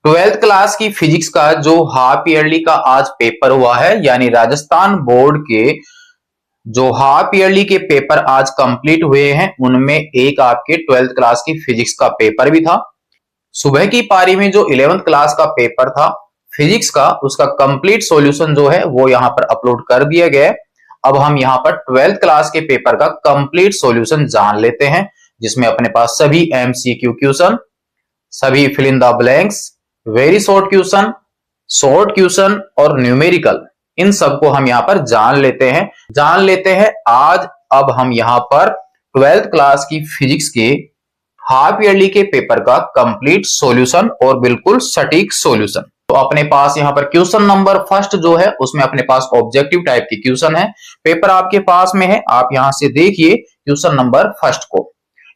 Twelfth class की physics का जो हाफ ईयरली का आज पेपर हुआ है, यानी राजस्थान बोर्ड के जो हाफ ईयरली के पेपर आज कंप्लीट हुए हैं, उनमें एक आपके ट्वेल्थ क्लास की फिजिक्स का पेपर भी था। सुबह की पारी में जो 11th क्लास का पेपर था फिजिक्स का, उसका कंप्लीट सॉल्यूशन जो है वो यहाँ पर अपलोड कर दिया गया है। अब हम यहाँ पर ट्वेल्थ क्लास के पेपर का कंप्लीट सॉल्यूशन जान लेते हैं, जिसमें अपने पास सभी एमसीक्यू क्वेश्चन, सभी fill in the blanks, very short question और न्यूमेरिकल, इन सबको हम यहाँ पर जान लेते हैं आज। अब हम यहाँ पर ट्वेल्थ क्लास की फिजिक्स के हाफ ईयरली के पेपर का कंप्लीट सॉल्यूशन और बिल्कुल सटीक सॉल्यूशन। तो अपने पास यहाँ पर क्वेश्चन नंबर फर्स्ट जो है उसमें अपने पास ऑब्जेक्टिव टाइप की क्वेश्चन है, पेपर आपके पास में है। आप यहां से देखिए क्वेश्चन नंबर फर्स्ट को,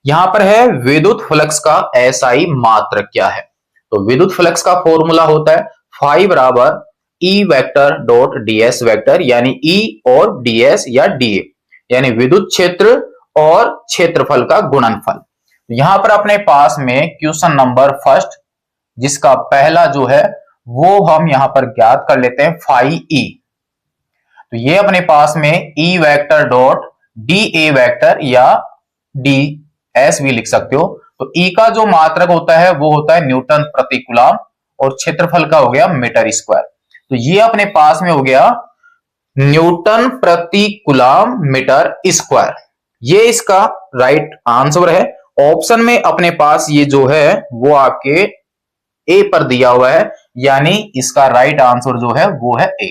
यहां पर है विद्युत फ्लक्स का एसआई मात्रक क्या है। तो विद्युत फ्लक्स का फॉर्मूला होता है फाई बराबर E vector dot DS vector, यानी ई और डीएस या डीए, यानी विद्युत क्षेत्र और क्षेत्रफल का गुणनफल। यहां पर अपने पास में क्वेश्चन नंबर फर्स्ट, जिसका पहला जो है वो हम यहां पर ज्ञात कर लेते हैं फाई ई। तो ये अपने पास में E vector dot D A vector या डी एस भी लिख सकते हो। तो ई का जो मात्रक होता है वो होता है न्यूटन प्रति कूलम और क्षेत्रफल का हो गया मीटर स्क्वायर। तो ये अपने पास में हो गया न्यूटन प्रति कूलम मीटर स्क्वायर, ये इसका राइट आंसर है। ऑप्शन में अपने पास ये जो है वो आपके ए पर दिया हुआ है, यानी इसका राइट आंसर जो है वो है ए।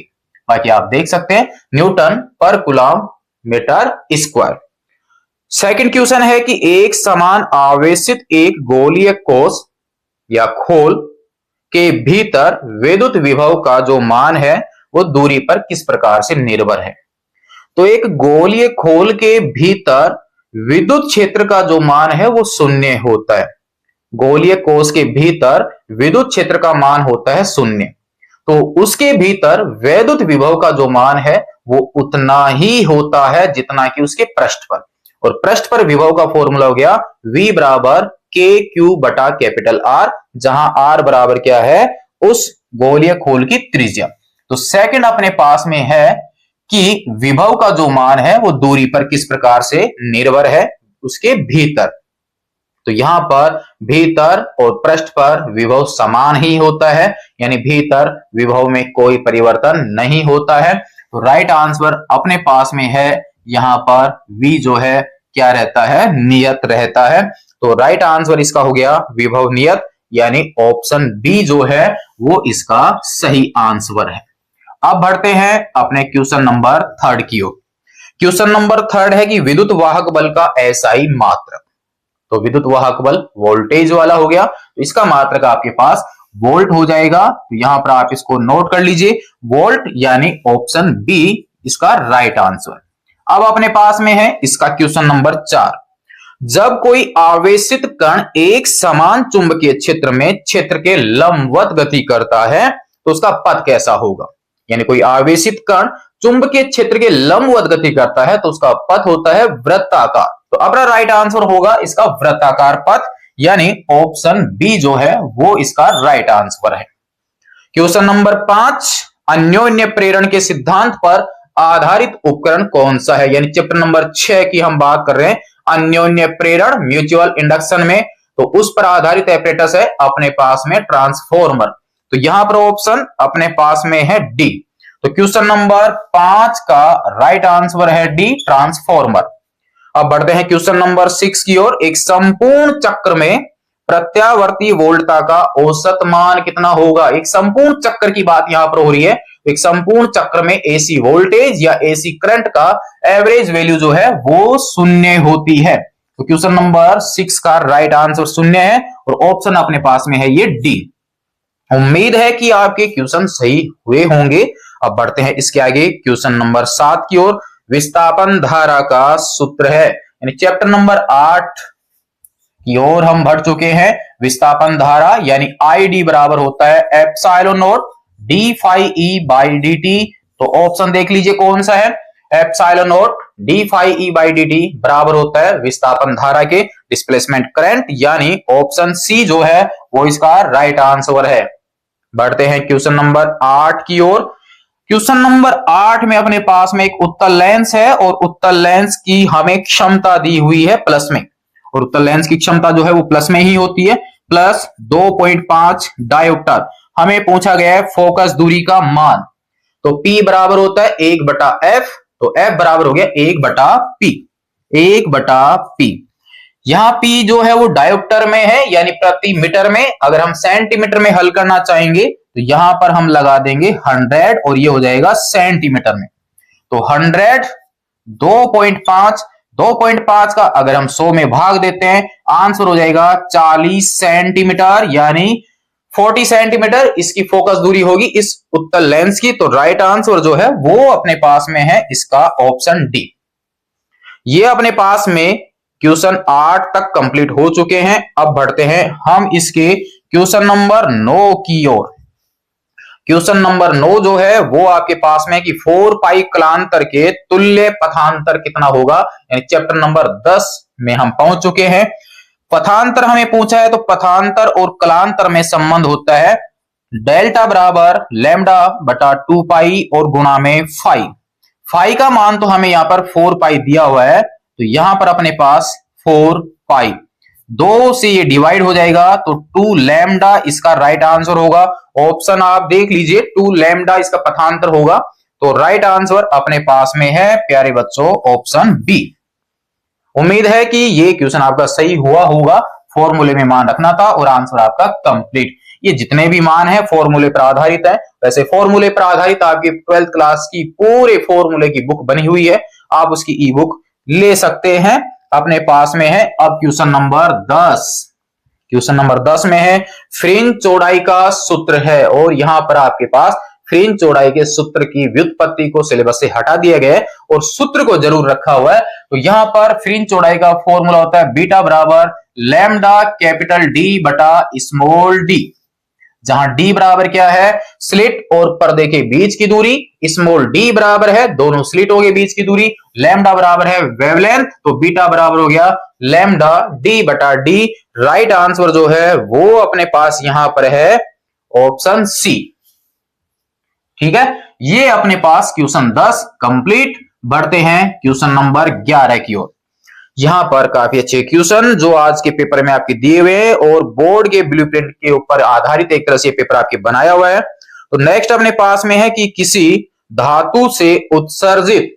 बाकी आप देख सकते हैं newton per coulomb metre square. Second question है कि एक समान आवेशित एक गोलीय कोश या खोल के भीतर विद्युत विभव का जो मान है वो दूरी पर किस प्रकार से निर्भर है। तो एक गोलीय खोल के भीतर विद्युत क्षेत्र का जो मान है वो शून्य होता है। गोलीय कोश के भीतर विद्युत क्षेत्र का मान होता है शून्य, तो उसके भीतर वैद्युत विभव का जो मान है वो उतना ही होता है जितना कि उसके पृष्ठ पर। और पृष्ठ पर विभव का फॉर्मूला हो गया V बराबर के क्यू बटा कैपिटल आर, जहां आर बराबर क्या है उस गोलीय खोल की त्रिज्या। तो सेकंड अपने पास में है कि विभव का जो मान है वो दूरी पर किस प्रकार से निर्भर है, उसके भीतर। तो यहां पर भीतर और पृष्ठ पर विभव समान ही होता है, यानी भीतर विभव में कोई परिवर्तन नहीं होता है। तो राइट आंसर अपने पास में है यहां पर V जो है क्या रहता है, नियत रहता है। तो राइट आंसर इसका हो गया विभव नियत, यानी ऑप्शन बी जो है वो इसका सही आंसर है। अब बढ़ते हैं अपने क्वेश्चन नंबर थर्ड की ओर। क्वेश्चन नंबर थर्ड है कि विद्युत वाहक बल का एसआई मात्रक। तो विद्युत वाहक बल वोल्टेज वाला हो गया, तो इसका मात्रक आपके पास वोल्ट हो जाएगा। तो यहां पर आप इसको नोट कर लीजिए, वोल्ट, यानी ऑप्शन बी इसका राइट आंसर। अब अपने पास में है इसका क्वेश्चन नंबर 4। जब कोई आवेशित कण एक समान चुंबकीय क्षेत्र में क्षेत्र के लंबवत गति करता है तो उसका पथ कैसा होगा। यानी कोई आवेशित कण चुंबकीय क्षेत्र के लंबवत गति करता है तो उसका पथ होता है वृत्ताकार। तो अपना राइट आंसर होगा इसका वृत्ताकार पथ, यानी ऑप्शन बी जो है वो इसका राइट आंसर है। क्वेश्चन नंबर 5, अन्योन्य प्रेरण के सिद्धांत पर आधारित उपकरण कौन सा है। यानी चैप्टर नंबर 6 की हम बात कर रहे हैं, अन्योन्य प्रेरण म्यूचुअल इंडक्शन में, तो उस पर आधारित एपरेटस है अपने पास में ट्रांसफॉर्मर। तो यहां पर ऑप्शन अपने पास में है डी। तो क्वेश्चन नंबर 5 का राइट आंसर है डी, ट्रांसफॉर्मर। अब बढ़ते हैं क्वेश्चन नंबर 6 की ओर। एक संपूर्ण चक्र में प्रत्यावर्ती वोल्टता का औसत मान कितना होगा। एक संपूर्ण चक्र की बात यहां पर हो रही है। एक संपूर्ण चक्र में एसी वोल्टेज या एसी करंट का एवरेज वैल्यू जो है वो शून्य होती है। तो क्वेश्चन नंबर 6 का राइट आंसर शून्य है और ऑप्शन अपने पास में है ये डी। उम्मीद है कि आपके क्वेश्चन सही हुए होंगे। अब बढ़ते हैं इसके आगे क्वेश्चन नंबर 7 की ओर। विस्थापन धारा का सूत्र है, यानी चैप्टर नंबर 8 की ओर हम बढ़ चुके हैं। विस्थापन धारा यानी आईडी बराबर होता है epsilon naught D phi E by D T. तो ऑप्शन देख लीजिए कौन सा है, epsilon naught D phi E by D T बराबर होता है विस्थापन धारा के डिस्प्लेसमेंट करंट, यानी ऑप्शन सी जो है वो इसका राइट आंसर है। बढ़ते हैं क्वेश्चन नंबर 8 की ओर। क्वेश्चन नंबर 8 में अपने पास में एक उत्तल लेंस है और उत्तल लेंस की हमें क्षमता दी हुई है प्लस में, और उत्तल लेंस की क्षमता जो है वो प्लस में ही होती है, प्लस 2.5 डायोप्टर। हमें पूछा गया है फोकस दूरी का मान, तो P बराबर होता है 1/f, तो F बराबर हो गया 1/P, 1/P। यहां P जो है वो डायोप्टर में है यानी प्रति मीटर में। अगर हम सेंटीमीटर में हल करना चाहेंगे तो यहां पर हम लगा देंगे 100 और ये हो जाएगा सेंटीमीटर में। तो 100 2.5 का अगर हम 100 में भाग देते हैं, आंसर हो जाएगा 40 सेंटीमीटर यानी 40 सेंटीमीटर इसकी फोकस दूरी होगी इस उत्तल लेंस की। तो राइट आंसर जो है वो अपने पास में है इसका ऑप्शन डी। ये अपने पास में क्वेश्चन 8 तक कंप्लीट हो चुके हैं। अब बढ़ते हैं हम इसके क्वेश्चन नंबर 9 की ओर। क्वेश्चन नंबर 9 जो है वो आपके पास में कि 4 पाई कलांतर के तुल्य पथांतर कितना होगा, यानी चैप्टर नंबर 10 में हम पहुंच चुके हैं। पथांतर हमें पूछा है तो पथांतर और कलांतर में संबंध होता है डेल्टा बराबर लैम्डा बटा 2 पाई और गुणा में फाई। फाई का मान तो हमें यहां पर 4 पाई दिया हुआ है, तो यहां पर अपने पास 4 पाई, 2 से ये डिवाइड हो जाएगा तो 2 लैम्डा इसका राइट आंसर होगा। ऑप्शन आप देख लीजिए, 2 लैम्डा इसका पथांतर होगा, तो राइट आंसर अपने पास में है प्यारे बच्चों ऑप्शन बी। उम्मीद है कि ये क्वेश्चन आपका सही हुआ होगा। फॉर्मूले में मान रखना था और आंसर आपका कंप्लीट। ये जितने भी मान है फॉर्मूले पर आधारित है। वैसे फॉर्मूले पर आधारित आपकी 12th क्लास की पूरे फॉर्मूले की बुक बनी हुई है, आप उसकी ई बुक ले सकते हैं, अपने पास में है। अब क्वेश्चन नंबर 10, क्वेश्चन नंबर 10 में है फ्रिंज चौड़ाई का सूत्र है, और यहां पर आपके पास फ्रिंज चौड़ाई के सूत्र की व्युत्पत्ति को सिलेबस से हटा दिया गया है और सूत्र को जरूर रखा हुआ है। तो यहां पर फ्रिंज चौड़ाई का फॉर्मूला होता है बीटा बराबर लैम्डा कैपिटल डी बटा स्मॉल डी, जहां डी बराबर क्या है स्लिट और पर्दे के बीच की दूरी, स्मॉल डी बराबर है दोनों स्लिटों के बीच की दूरी, लैम्डा बराबर है वेवलेंथ, तो बीटा बराबर हो गया लैम्डा डी बटा डी। राइट आंसर जो है वो अपने पास यहां पर है ऑप्शन सी। ठीक है, ये अपने पास क्वेश्चन 10 कंप्लीट। बढ़ते हैं क्वेश्चन नंबर 11 की ओर। यहां पर काफी अच्छे क्वेश्चन जो आज के पेपर में आपके दिए हुए हैं और बोर्ड के ब्लूप्रिंट के ऊपर आधारित एक तरह से पेपर आपके बनाया हुआ है। तो नेक्स्ट अपने पास में है कि किसी धातु से उत्सर्जित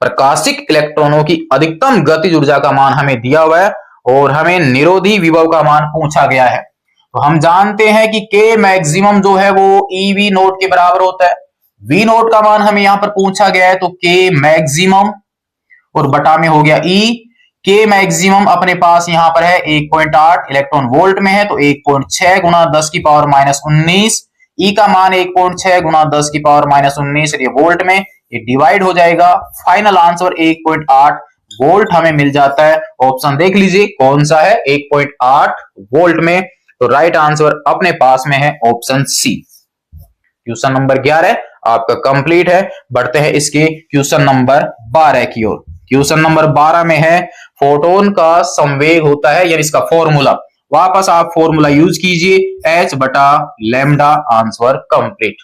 प्रकाशिक इलेक्ट्रॉनों की अधिकतम गतिज ऊर्जा का मान हमें दिया हुआ है और हमें निरोधी विभव का मान पूछा गया है। तो हम जानते हैं कि के मैक्सिमम जो है वो ईवी नोट के बराबर होता है। वी नोट का मान हमें यहां पर पूछा गया है, तो के मैक्सिमम और बटा में हो गया ई। के मैक्सिमम अपने पास यहां पर है 1.8 इलेक्ट्रॉन वोल्ट में है, तो 1.6 गुना 10 की पावर -19। ई का मान 1.6 गुना 10 की पावर -19 ये वोल्ट में, ये डिवाइड हो जाएगा। फाइनल आंसर 1.8 वोल्ट हमें मिल जाता है। ऑप्शन देख लीजिए कौन सा है 1.8 वोल्ट में, तो राइट आंसर अपने पास में है ऑप्शन सी। क्वेश्चन नंबर 11 आपका कंप्लीट है। बढ़ते हैं इसके क्वेश्चन नंबर 12 की ओर। क्वेश्चन नंबर 12 में है फोटोन का संवेग होता है, यानी इसका फॉर्मूला, वापस आप फॉर्मूला यूज कीजिए h बटा लैम्डा, आंसर कंप्लीट।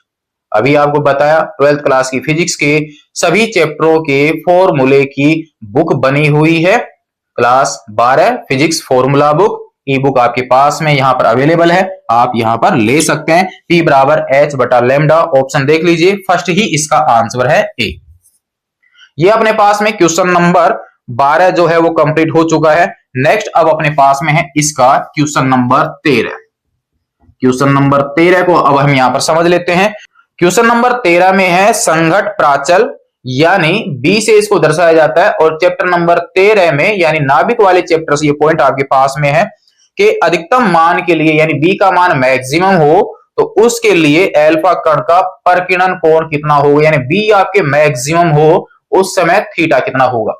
अभी आपको बताया 12th क्लास की फिजिक्स के सभी चैप्टरों के फॉर्मूले की बुक बनी हुई है, क्लास 12 फिजिक्स फॉर्मूला बुक। ई बुक आपके पास में यहां पर अवेलेबल है, आप यहां पर ले सकते हैं। P बराबर h बटा लैम्डा, ऑप्शन देख लीजिए, फर्स्ट ही इसका आंसर है ए। ये अपने पास में क्वेश्चन नंबर 12 जो है वो कंप्लीट हो चुका है। नेक्स्ट अब अपने पास में है इसका क्वेश्चन नंबर 13। क्वेश्चन नंबर 13 को अब हम यहां पर समझ लेते हैं। क्वेश्चन नंबर 13 में है संघट प्राचल, यानी बी से इसको दर्शाया जाता है, और चैप्टर नंबर 13 में यानी नाभिक वाले चैप्टर से ये पॉइंट आपके पास में है कि अधिकतम मान के लिए यानी बी का मान मैक्सिमम हो तो उसके लिए अल्फा कण का परकिरण कोण कितना होगा, यानी बी आपके मैक्सिमम हो उस समय थीटा कितना होगा।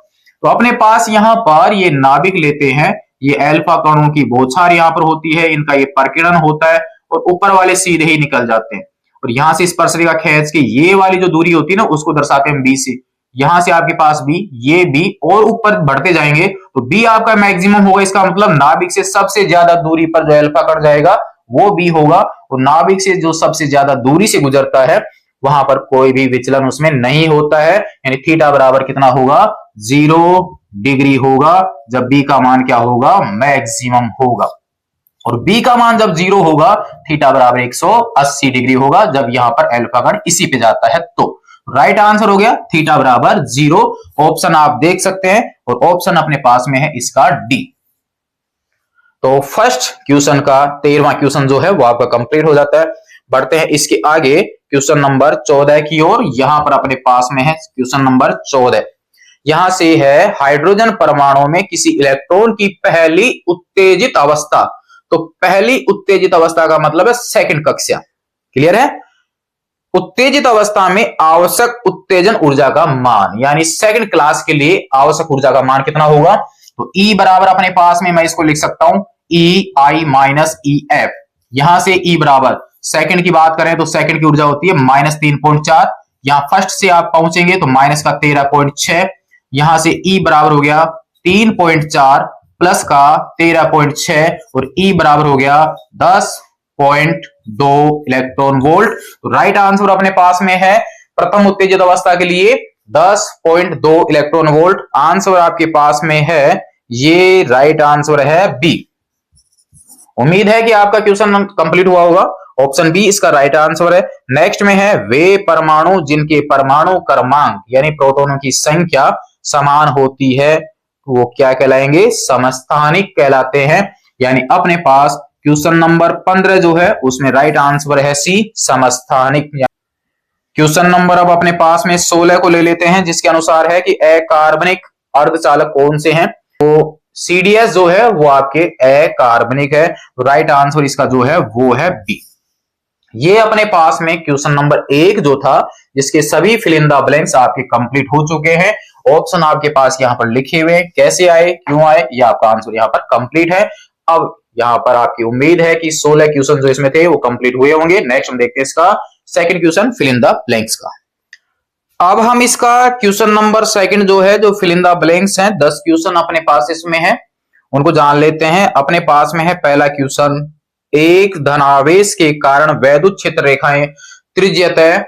तो अपने पास यहां पर ये नाभिक लेते हैं, ये अल्फा कणों की बौछार यहां पर होती है, इनका ये परकिरण होता है और ऊपर वाले सीधे ही निकल जाते हैं, और यहां से स्पर्शरेखा खींच के ये वाली जो दूरी होती है ना उसको दर्शाते हैं बी से। यहां से आपके पास बी, ये बी, और ऊपर बढ़ते जाएंगे तो बी आपका मैक्सिमम होगा। इसका मतलब नाभिक से सबसे ज्यादा दूरी पर जो अल्फा कण जाएगा वो बी होगा, और नाभिक से जो सबसे ज्यादा दूरी से गुजरता है वहां पर कोई भी विचलन उसमें नहीं होता है, यानी थीटा बराबर कितना होगा, 0 डिग्री होगा जब बी का मान क्या होगा, मैक्सिमम होगा। और बी का मान जब 0 होगा थीटा बराबर 180 डिग्री होगा जब यहां पर अल्फा कण इसी पे जाता है। तो राइट आंसर हो गया थीटा बराबर 0। ऑप्शन आप देख सकते हैं और ऑप्शन अपने पास में है इसका डी। तो फर्स्ट क्वेश्चन का 13वां क्वेश्चन जो है वो आपका कंप्लीट हो जाता है। बढ़ते हैं इसके आगे क्वेश्चन नंबर 14 की ओर। यहां पर अपने पास में है क्वेश्चन नंबर 14। यहां से है हाइड्रोजन परमाणु में किसी इलेक्ट्रॉन की पहली उत्तेजित अवस्था। तो पहली उत्तेजित अवस्था का मतलब है सेकंड कक्षा। क्लियर है? उत्तेजित अवस्था में आवश्यक उत्तेजन ऊर्जा का मान, यानी सेकंड क्लास के लिए आवश्यक ऊर्जा का मान कितना होगा, तो E बराबर अपने पास में मैं इसको लिख सकता हूं EI माइनस EF। यहां से E बराबर सेकंड की बात करें तो सेकंड की ऊर्जा होती है -3.4। यहां फर्स्ट से आप पहुंचेंगे तो माइनस का 13.6। यहां से E बराबर हो गया 3.4 प्लस का 13.6 और E बराबर हो गया 10.2 इलेक्ट्रॉन वोल्ट। तो राइट आंसर अपने पास में है प्रथम उत्तेजित अवस्था के लिए 10.2 इलेक्ट्रॉन वोल्ट। आंसर आपके पास में है, ये राइट आंसर है बी। उम्मीद है कि आपका क्वेश्चन कंप्लीट हुआ होगा। ऑप्शन बी इसका राइट आंसर है। नेक्स्ट में है वे परमाणु जिनके परमाणु क्रमांक यानी प्रोटॉनों की संख्या समान होती है वो क्या कहलाएंगे, समस्थानिक कहलाते हैं। यानी अपने पास क्वेश्चन नंबर 15 जो है उसमें राइट आंसर है सी, समस्थानिक। क्वेश्चन नंबर अब अपने पास में 16 को ले लेते हैं, जिसके अनुसार है कि अकार्बनिक अर्धचालक कौन से हैं। तो CDS जो है वो आपके अकार्बनिक है। राइट आंसर इसका जो है वो है बी। ये अपने पास में क्वेश्चन नंबर 1 जो था जिसके सभी फिल इन द ब्लैंक्स आपके कंप्लीट हो चुके हैं। ऑप्शन आपके पास यहाँ पर लिखे हुए, कैसे आए क्यों आए, ये आपका आंसर यहाँ पर कंप्लीट है। अब यहाँ पर आपकी उम्मीद है कि 16 क्वेश्चन जो इसमें थे वो कंप्लीट हुए होंगे। नेक्स्ट हम देखते हैं इसका second question fill in the blanks का। अब हम इसका क्वेश्चन नंबर सेकंड जो है जो फिल इन द ब्लैंक्स हैं, 10 क्वेश्चन अपने पास इसमें है, उनको जान लेते हैं। अपने पास में है पहला क्वेश्चन, एक धनावेश के कारण वैद्युत क्षेत्र रेखाएं त्रिज्यतः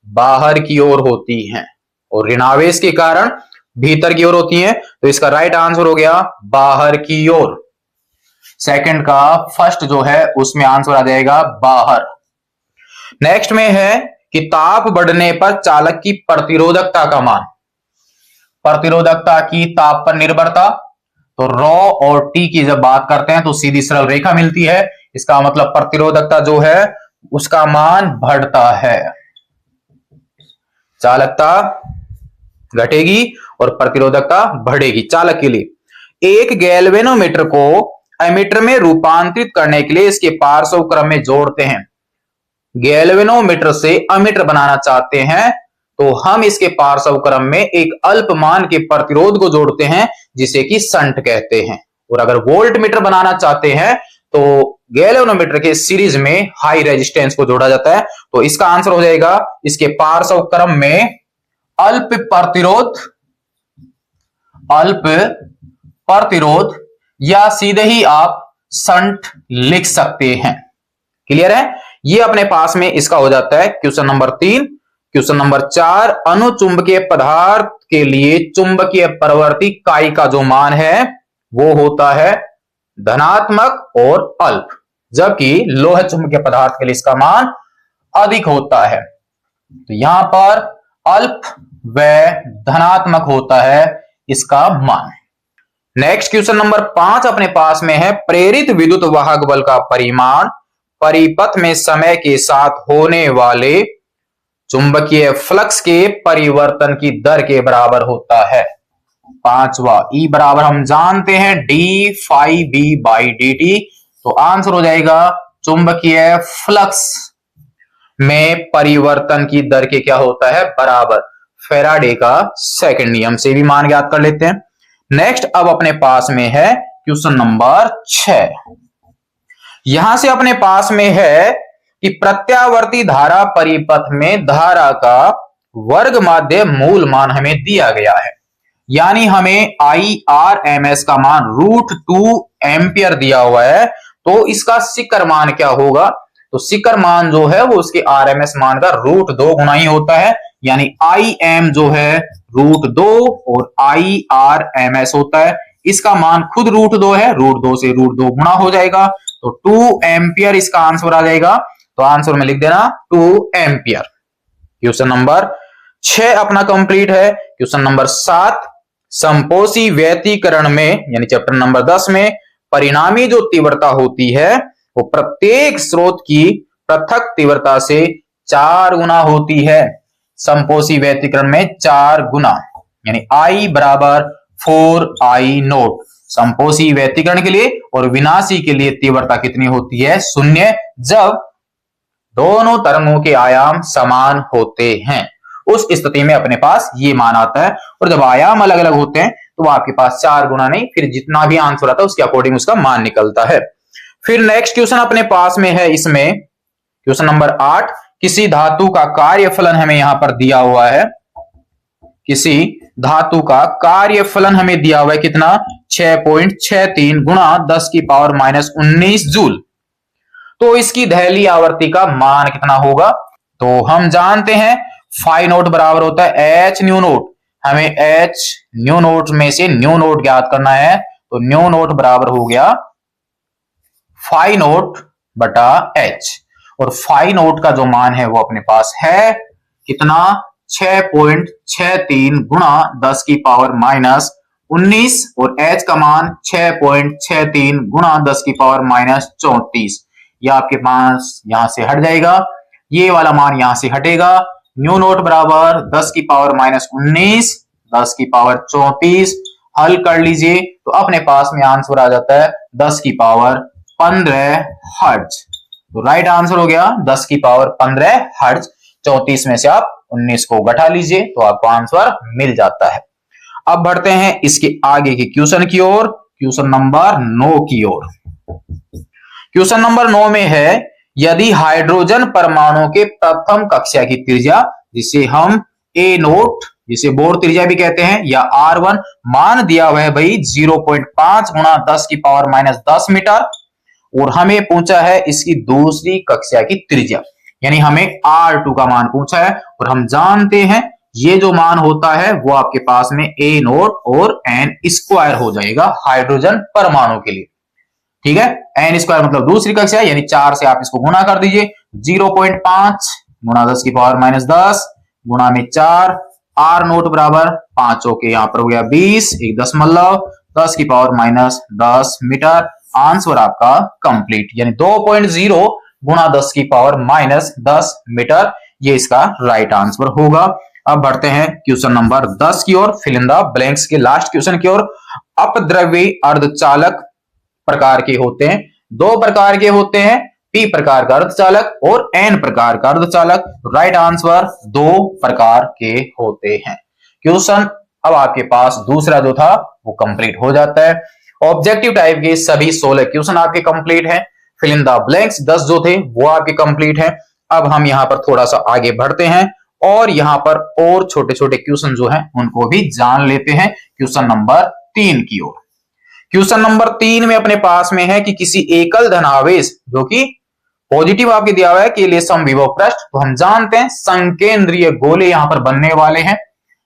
बाहर की ओर होती हैं और ऋणावेश के कारण भीतर की ओर होती हैं। तो इसका राइट आंसर हो गया बाहर की ओर। सेकंड का फर्स्ट जो है उसमें आंसर आ जाएगा बाहर। नेक्स्ट में है कि ताप बढ़ने पर चालक की प्रतिरोधकता का मान, प्रतिरोधकता की ताप पर निर्भरता। तो रॉ और टी की जब बात करते हैं तो सीधी सरल रेखा मिलती है, इसका मतलब प्रतिरोधकता जो है उसका मान बढ़ता है, चालकता घटेगी और प्रतिरोधकता बढ़ेगी चालक के लिए। एक गैल्वेनोमीटर को एमीटर में रूपांतरित करने के लिए इसके पार्श्व क्रम में जोड़ते हैं। गैल्वेनोमीटर से अमीटर बनाना चाहते हैं तो हम इसके पार्श्व क्रम में एक अल्प मान के प्रतिरोध को जोड़ते हैं जिसे कि शंट कहते हैं। और अगर वोल्ट मीटर बनाना चाहते हैं तो गैल्वेनोमीटर के सीरीज में हाई रेजिस्टेंस को जोड़ा जाता है। तो इसका आंसर हो जाएगा इसके पार्श्व क्रम में अल्प प्रतिरोध या सीधे ही आप शंट लिख सकते हैं। क्लियर है? ये अपने पास में इसका हो जाता है क्वेश्चन नंबर 3। क्वेश्चन नंबर 4, अनुचुंबकीय पदार्थ के लिए चुंबकीय प्रवृत्ति काई का जो मान है वो होता है धनात्मक और अल्प, जबकि लोह चुंबकीय पदार्थ के लिए इसका मान अधिक होता है। तो यहां पर अल्प व धनात्मक होता है इसका मान। नेक्स्ट क्वेश्चन नंबर 5 अपने पास में है, प्रेरित विद्युत वाहक बल का परिमाण परिपथ में समय के साथ होने वाले चुंबकीय फ्लक्स के परिवर्तन की दर के बराबर होता है। पांचवा, ई बराबर हम जानते हैं D phi B by D T. तो आंसर हो जाएगा चुंबकीय फ्लक्स में परिवर्तन की दर के क्या होता है, बराबर। फेराडे का सेकंड नियम से भी मान ज्ञात कर लेते हैं। नेक्स्ट अब अपने पास में है क्वेश्चन नंबर 6। यहां से अपने पास में है कि प्रत्यावर्ती धारा परिपथ में धारा का वर्ग माध्य मूल मान हमें दिया गया है, यानी हमें IRMS का मान √2 एम्पियर दिया हुआ है। तो इसका शिखर मान क्या होगा, तो शिखर मान जो है वो उसके आरएमएस मान का √2 गुना ही होता है, यानी आई एम जो है √2 और आई आर एम एस होता है। इसका मान खुद √2 है, √2 से √2 गुना हो जाएगा, तो 2 एम्पियर इसका आंसर आ जाएगा। तो आंसर में लिख देना 2 एम्पियर। क्वेश्चन नंबर 6 अपना कंप्लीट है। क्वेश्चन नंबर 7, संपोषी व्यतिकरण में यानी चैप्टर नंबर 10 में परिणामी जो तीव्रता होती है वो प्रत्येक स्रोत की पृथक तीव्रता से 4 गुना होती है। संपोषी व्यतिकरण में 4 गुना, यानी I बराबर 4I0 संपोषी व्यतिकरण के लिए, और विनाशी के लिए तीव्रता कितनी होती है, 0, जब दोनों तरंगों के आयाम समान होते हैं। उस स्थिति में अपने पास ये मान आता है, और जब आयाम अलग अलग होते हैं तो वो आपके पास 4 गुना नहीं, फिर जितना भी आंसर आता है उसके अकॉर्डिंग उसका मान निकलता है। फिर नेक्स्ट क्वेश्चन अपने पास में है, इसमें क्वेश्चन नंबर 8, किसी धातु का कार्यफलन हमें यहां पर दिया हुआ है। किसी धातु का कार्यफलन हमें दिया हुआ है कितना, 6.63 गुणा 10 की पावर -19 जूल। तो इसकी दहली आवर्ती का मान कितना होगा, तो हम जानते हैं फाई नोट बराबर होता है एच न्यू नोट। हमें एच न्यू नोट में से न्यू नोट ज्ञात करना है, तो न्यू नोट बराबर हो गया फाई नोट बटा एच, और फाई नोट का जो मान है वो अपने पास है कितना, 6.63 गुणा 10 की पावर -19, और एच का मान 6.63 गुणा 10 की पावर -34। यह आपके पास यहां से हट जाएगा, ये वाला मान यहां से हटेगा। न्यू नोट बराबर 10 की पावर -19, 10 की पावर 34, हल कर लीजिए तो अपने पास में आंसर आ जाता है 10 की पावर 15 हर्ट्ज। तो राइट आंसर हो गया 10 की पावर 15 हर्ट्ज। 34 में से आप 19 को घटा लीजिए तो आपको आंसर मिल जाता है। अब बढ़ते हैं इसके आगे के क्वेश्चन की ओर, क्वेश्चन नंबर 9 की ओर। क्वेश्चन नंबर 9 में है, यदि हाइड्रोजन परमाणु के प्रथम कक्षा की त्रिज्या, जिसे हम ए नोट, जिसे बोर त्रिज्या भी कहते हैं, या R1 मान दिया हुआ है भाई 0.5 गुणा 10 की पावर -10 मीटर, और हमें पूछा है इसकी दूसरी कक्षा की त्रिज्या, यानी हमें R2 का मान पूछा है, और हम जानते हैं ये जो मान होता है वो आपके पास में ए नोट और एन स्क्वायर हो जाएगा हाइड्रोजन परमाणु के लिए। ठीक है, एन स्क्वायर मतलब दूसरी कक्षा, यानी 4 से आप इसको गुणा कर दीजिए, 0.5 गुणा 10 की पावर -10 गुणा में 4, आर नोट बराबर 5 के यहाँ पर हो गया 20, 1.10 की पावर -10 मीटर। आंसर आपका कंप्लीट, यानी 2.0 गुणा 10 की पावर -10 मीटर, ये इसका राइट आंसर होगा। अब बढ़ते हैं क्वेश्चन नंबर 10 की ओर, फिल इन द ब्लैंक्स के लास्ट क्वेश्चन की ओर। अपद्रव्यी अर्धचालक प्रकार के होते हैं, 2 प्रकार के होते हैं, पी प्रकार का अर्धचालक और एन प्रकार का अर्धचालक। राइट आंसर 2 प्रकार के होते हैं। क्वेश्चन अब आपके पास दूसरा जो था वो कंप्लीट हो जाता है। ऑब्जेक्टिव टाइप के सभी 16 क्वेश्चन आपके कंप्लीट हैं। फिल इन द ब्लैंक्स 10 जो थे वो आपके कंप्लीट हैं। अब हम यहां पर थोड़ा सा आगे बढ़ते हैं और यहां पर और छोटे छोटे क्वेश्चन जो हैं उनको भी जान लेते हैं। क्वेश्चन नंबर 3 की ओर। क्वेश्चन नंबर 3 में अपने पास में है कि किसी एकल धनावेश जो कि पॉजिटिव आपके दिया हुआ है के लिए समविभव पृष्ठ, तो हम जानते हैं संकेंद्रीय गोले यहां पर बनने वाले हैं।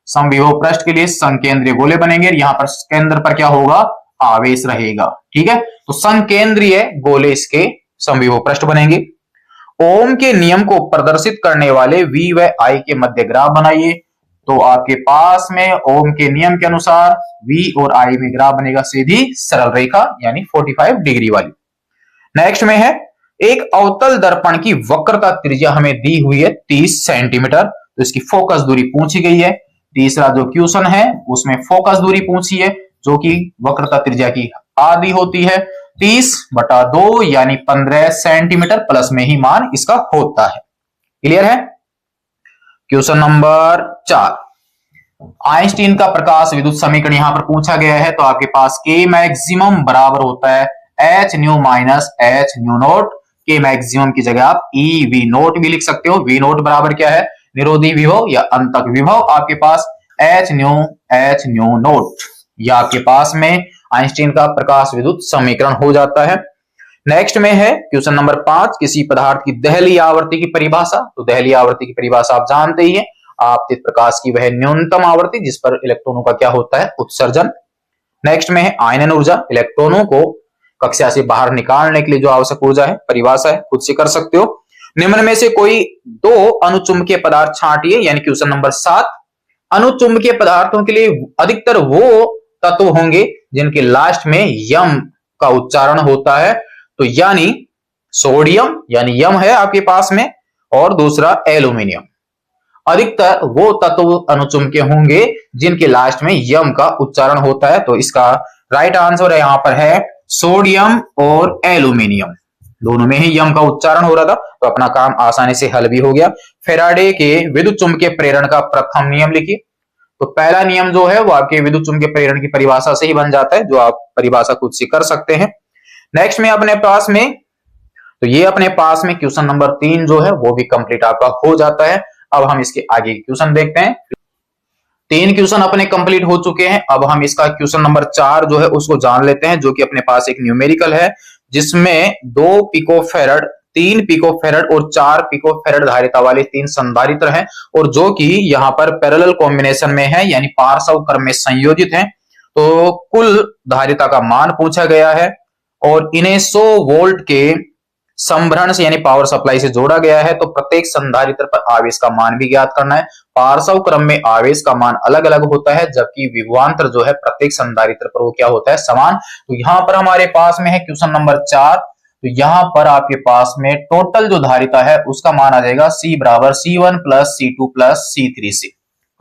समविभव पृष्ठ के लिए संकेंद्रीय गोले बनेंगे, यहां पर केंद्र पर क्या होगा, आवेश रहेगा। ठीक है, तो संकेंद्रीय गोले इसके समविभव पृष्ठ बनेंगे। ओम के नियम को प्रदर्शित करने वाले V व I के मध्य ग्राफ बनाइए। तो आपके पास में ओम के नियम के अनुसार V और I में ग्राफ बनेगा सीधी सरल रेखा, यानी 45 डिग्री वाली। नेक्स्ट में है, एक अवतल दर्पण की वक्रता त्रिज्या हमें दी हुई है 30 सेंटीमीटर, तो इसकी फोकस दूरी पूछी गई है। तीसरा जो क्वेश्चन है उसमें फोकस दूरी पूछी है जो कि वक्रता त्रिज्या की आधी होती है 30/2 यानी 15 सेंटीमीटर, प्लस में ही मान इसका होता है। क्लियर है। क्वेश्चन नंबर 4, आइंस्टीन का प्रकाश विद्युत समीकरण यहां पर पूछा गया है। तो आपके पास के मैक्सिमम बराबर होता है H new minus H new note. के मैक्सिमम की जगह आप ई वी नोट भी लिख सकते हो। वी नोट बराबर क्या है, निरोधी विभव या अंतक विभव, आपके पास एच न्यू नोट। यह आपके पास में आइंस्टीन का प्रकाश विद्युत समीकरण हो जाता है। नेक्स्ट में है क्वेश्चन नंबर 5, किसी पदार्थ की दहलीय आवर्ती की परिभाषा। तो दहलीय आवर्ती की परिभाषा आप जानते ही हैं, आपतित प्रकाश की वह न्यूनतम आवर्ती जिस पर इलेक्ट्रॉनों का क्या होता है, उत्सर्जन। नेक्स्ट में है आयनन ऊर्जा, इलेक्ट्रॉनों को कक्षा से बाहर निकालने के लिए जो आवश्यक ऊर्जा है, परिभाषा है, खुद से कर सकते हो। निम्न में से कोई दो अनुचुंबकीय पदार्थ छांटिए, यानी क्वेश्चन नंबर 7। अनुचुंबकीय पदार्थों के लिए अधिकतर वो तत्व होंगे जिनके लास्ट में यम का उच्चारण होता है। तो यानी सोडियम, यानी यम है आपके पास में, और दूसरा एल्यूमिनियम। अधिकतर वो तत्व अनुचुंबकीय होंगे जिनके लास्ट में यम का उच्चारण होता है। तो इसका राइट आंसर यहां पर है सोडियम और एल्यूमिनियम, दोनों में ही यम का उच्चारण हो रहा था, तो अपना काम आसानी से हल भी हो गया। फेराडे के विद्युत चुंबकीय प्रेरण का प्रथम नियम लिखिए। तो पहला नियम जो है वो आपके विद्युत चुंबकीय प्रेरण की परिभाषा से ही बन जाता है, जो आप परिभाषा खुद से कर सकते हैं। नेक्स्ट में अपने पास में, तो ये अपने पास में क्वेश्चन नंबर 3 जो है वो भी कंप्लीट आपका हो जाता है। अब हम इसके आगे क्वेश्चन देखते हैं। 3 क्वेश्चन अपने कंप्लीट हो चुके हैं। अब हम इसका क्वेश्चन नंबर 4 जो है उसको जान लेते हैं, जो कि अपने पास एक न्यूमेरिकल है जिसमें 2 पिकोफैरड, 3 पिकोफैरड और 4 पिकोफैरड धारिता वाले 3 संधारित्र हैं, और जो कि यहाँ पर पैरेलल कॉम्बिनेशन में है, यानी पार्श्व क्रम में संयोजित हैं। तो कुल धारिता का मान पूछा गया है और इन्हें 100 वोल्ट के संभरण से यानी पावर सप्लाई से जोड़ा गया है। तो प्रत्येक संधारित्र पर आवेश का मान भी ज्ञात करना है। पार्श्व क्रम में आवेश का मान अलग अलग होता है, जबकि विभवांतर जो है प्रत्येक संधारित्र पर वो क्या होता है, समान। तो यहां पर हमारे पास में है क्वेश्चन नंबर 4। तो यहां पर आपके पास में टोटल जो धारिता है उसका मान आ जाएगा C बराबर C1 plus C2 plus C3 से।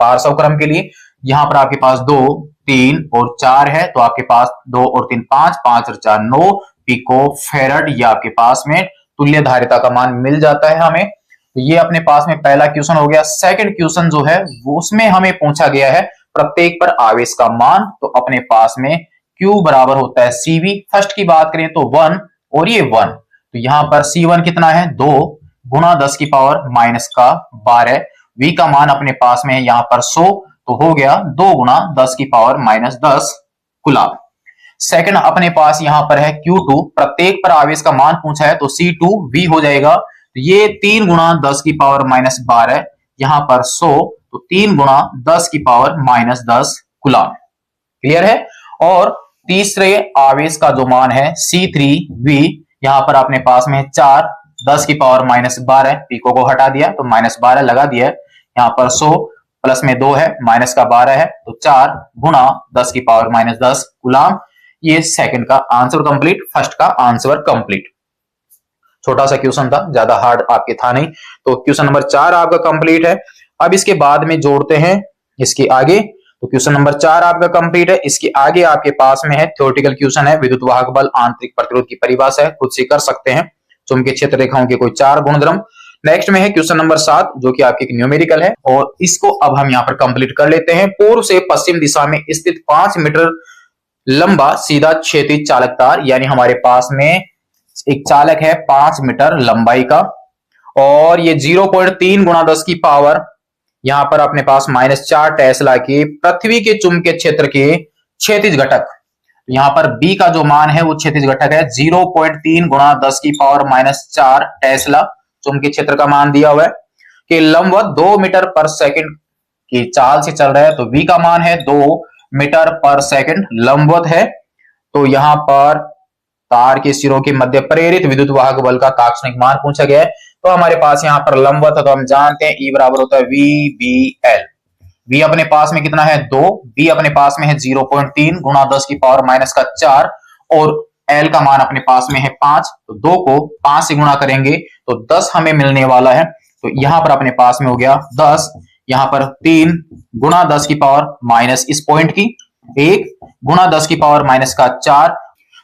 पार्श्व क्रम के लिए यहां पर आपके पास 2, 3 और 4 है, तो आपके पास 2 और 3 5, 5 और 4 9 पिकोफैरड, या आपके पास में तुल्य धारिता का मान मिल जाता है हमें। तो ये अपने पास में पहला क्वेश्चन हो गया। सेकंड क्वेश्चन जो है वो उसमें हमें पूछा गया है प्रत्येक पर आवेश का मान। तो अपने पास में Q बराबर होता है CV। फर्स्ट की बात करें तो 1 और ये 1, तो यहां पर C1 कितना है, 2 गुणा 10 की पावर माइनस का 12। V का मान अपने पास में है यहाँ पर 100, तो हो गया 2 गुणा 10 की पावर माइनस 10 कूलम। सेकंड अपने पास यहां पर है Q2, प्रत्येक पर आवेश का मान पूछा है, तो C2V हो जाएगा। तो ये 3 गुणा 10 की पावर माइनस 12, यहां पर 100, तो 3 गुणा 10 की पावर माइनस 10 कूलम। क्लियर है। और तीसरे आवेश का जो मान है C3V, यहां पर अपने पास में 4 10 की पावर माइनस 12, पिको को हटा दिया तो माइनस 12 लगा दिया। यहाँ पर 100 प्लस में 2 है, माइनस का 12 है, तो 4 गुणा 10 की पावर माइनस 10 कूलम। ये सेकंड का आंसर कंप्लीट, फर्स्ट का आंसर कंप्लीट। छोटा सा क्वेश्चन था, ज्यादा हार्ड आपके था नहीं। तो क्वेश्चन नंबर 4 आपका कंप्लीट है। अब इसके बाद में जोड़ते हैं इसके आगे। तो क्वेश्चन नंबर 4 आपका कंप्लीट है। इसके आगे आपके पास में है थ्योरेटिकल क्वेश्चन है, विद्युत वाहक बल आंतरिक प्रतिरोध की परिभाषा है, खुद से कर सकते हैं। चुंबकीय क्षेत्र रेखाओं के कोई 4 गुणधर्म। नेक्स्ट में है क्वेश्चन नंबर 7, जो कि आपकी न्यूमेरिकल है, और इसको अब हम यहाँ पर कंप्लीट कर लेते हैं। पूर्व से पश्चिम दिशा में स्थित 5 मीटर लंबा सीधा क्षैतिज चालक तार, यानी हमारे पास में एक चालक है 5 मीटर लंबाई का, और ये 0.3 गुणा 10 की पावर यहां पर अपने पास माइनस 4 टेस्ला के पृथ्वी के चुंबकीय क्षेत्र के क्षैतिज घटक। यहां पर B का जो मान है वो क्षैतिज घटक है 0.3 गुणा 10 की पावर माइनस 4 टेस्ला, चुंबकीय क्षेत्र का मान दिया हुआ है, कि लंबवत 2 मीटर पर सेकंड की चाल से चल रहा है। तो V का मान है 2 मीटर पर सेकंड लंबवत है। तो यहां पर तार के सिरों के मध्य प्रेरित विद्युत वाहक बल का तात्क्षणिक मान पूछा गया है। तो हमारे पास यहाँ पर लंबवत है, तो हम जानते हैं E बराबर होता है VBL। V अपने पास में कितना है 2, B अपने पास में है 0.3 गुणा 10 की पावर माइनस का 4, और L का मान अपने पास में है 5। तो 2 को 5 से गुणा करेंगे तो 10 हमें मिलने वाला है। तो यहां पर अपने पास में हो गया 10, यहां पर 3 गुणा 10 की पावर माइनस इस पॉइंट की 1 गुणा 10 की पावर माइनस का 4।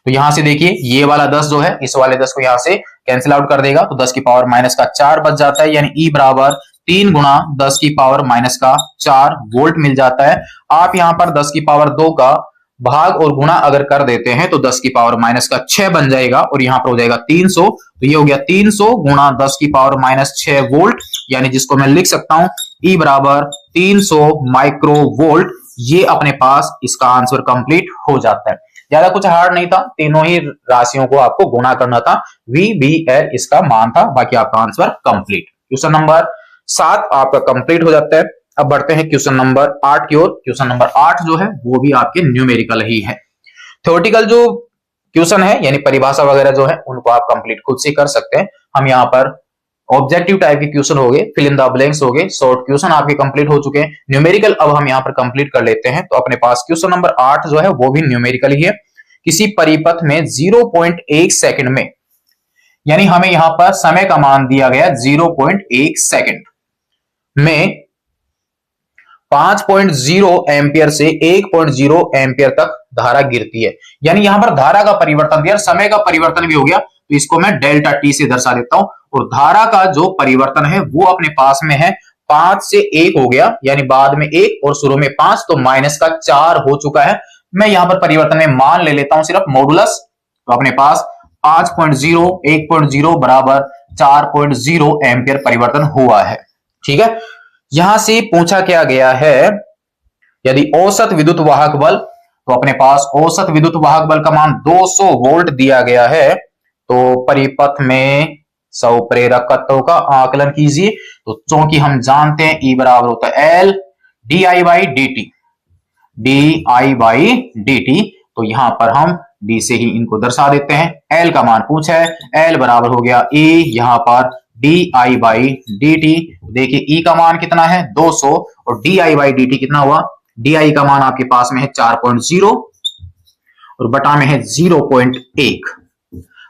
तो यहां से देखिए ये वाला 10 जो है इस वाले 10 को यहां से कैंसिल आउट कर देगा, तो 10 की पावर माइनस का 4 बच जाता है, यानी E बराबर 3 गुणा 10 की पावर माइनस का 4 वोल्ट मिल जाता है। आप यहां पर 10 की पावर 2 का भाग और गुणा अगर कर देते हैं तो 10 की पावर माइनस का 6 बन जाएगा, और यहां पर हो जाएगा 300। तो ये हो गया 300 गुणा 10 की पावर माइनस 6 वोल्ट, यानी जिसको मैं लिख सकता हूं E बराबर 300 माइक्रो वोल्ट। ये अपने पास इसका आंसर कंप्लीट हो जाता है। ज्यादा कुछ हार्ड नहीं था, तीनों ही राशियों को आपको गुणा करना था, VBL इसका मान था, बाकी आपका आंसर कंप्लीट। क्वेश्चन नंबर 7 आपका कंप्लीट हो जाता है। अब बढ़ते हैं क्वेश्चन नंबर 8 की ओर। क्वेश्चन नंबर 8 जो है वो भी आपके न्यूमेरिकल ही है। थ्योरेटिकल जो क्वेश्चन है यानी परिभाषा वगैरह जो है उनको आप कंप्लीट खुद से कर सकते हैं। हम यहाँ पर ऑब्जेक्टिव टाइप के क्वेश्चन हो गए, फिल इन द ब्लैंक्स हो गए, शॉर्ट क्वेश्चन आपके कंप्लीट हो चुके हैं। न्यूमेरिकल अब हम यहाँ पर कंप्लीट कर लेते हैं। तो अपने पास क्वेश्चन नंबर 8 जो है वो भी न्यूमेरिकल ही है। किसी परिपथ में 0.1 सेकंड में, यानी हमें यहाँ पर समय का मान दिया गया 0.1 सेकंड में 5.0 एम्पियर से 1.0 एम्पियर तक धारा गिरती है। यानी यहां पर धारा का परिवर्तन दिया, समय का परिवर्तन भी हो गया, तो इसको मैं डेल्टा टी से दर्शा देता हूं। और धारा का जो परिवर्तन है वो अपने पास में है 5 से 1 हो गया, यानी बाद में 1 और शुरू में 5, तो माइनस का 4 हो चुका है। मैं यहां पर परिवर्तन में मान ले लेता हूं सिर्फ मॉडुलस, तो अपने पास 5.0 1.0 बराबर 4.0 एम्पियर परिवर्तन हुआ है। ठीक है, यहां से पूछा क्या गया है, यदि औसत विद्युत वाहक बल, तो अपने पास औसत विद्युत वाहक बल का मान 200 वोल्ट दिया गया है। तो परिपथ में स्वप्रेरकत्व का आकलन कीजिए। तो चूंकि हम जानते हैं E बराबर होता है L di बाई dt, तो यहां पर हम D से ही इनको दर्शा देते हैं। L का मान पूछा है, L बराबर हो गया E यहां पर di बाई dt। देखिए E का मान कितना है 200 और di बाई dt कितना हुआ, di का मान आपके पास में है 4.0 और बटा में है 0.1।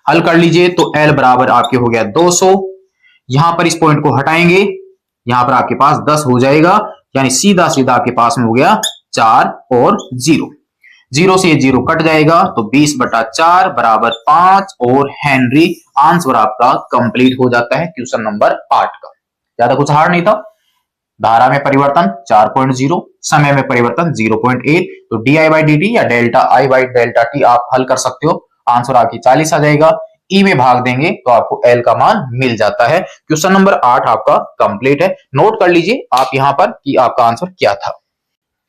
हल कर लीजिए तो L बराबर आपके हो गया 200, यहां पर इस पॉइंट को हटाएंगे, यहां पर आपके पास 10 हो जाएगा, यानी सीधा सीधा आपके पास में हो गया 4 और 0 से 0 कट जाएगा, तो 20/4 बराबर 5 और हेनरी। आंसर आपका कंप्लीट हो जाता है क्वेश्चन नंबर 8 का। ज्यादा कुछ हार्ड नहीं था। धारा में परिवर्तन 4.0, समय में परिवर्तन 0.1, तो di बाई dt या delta I by delta t आप हल कर सकते हो। आंसर आपकी 40 आ जाएगा। E में भाग देंगे तो आपको L का मान मिल जाता है। क्वेश्चन नंबर 8 आपका कंप्लीट है। नोट कर लीजिए आप यहां पर कि आपका आंसर क्या था।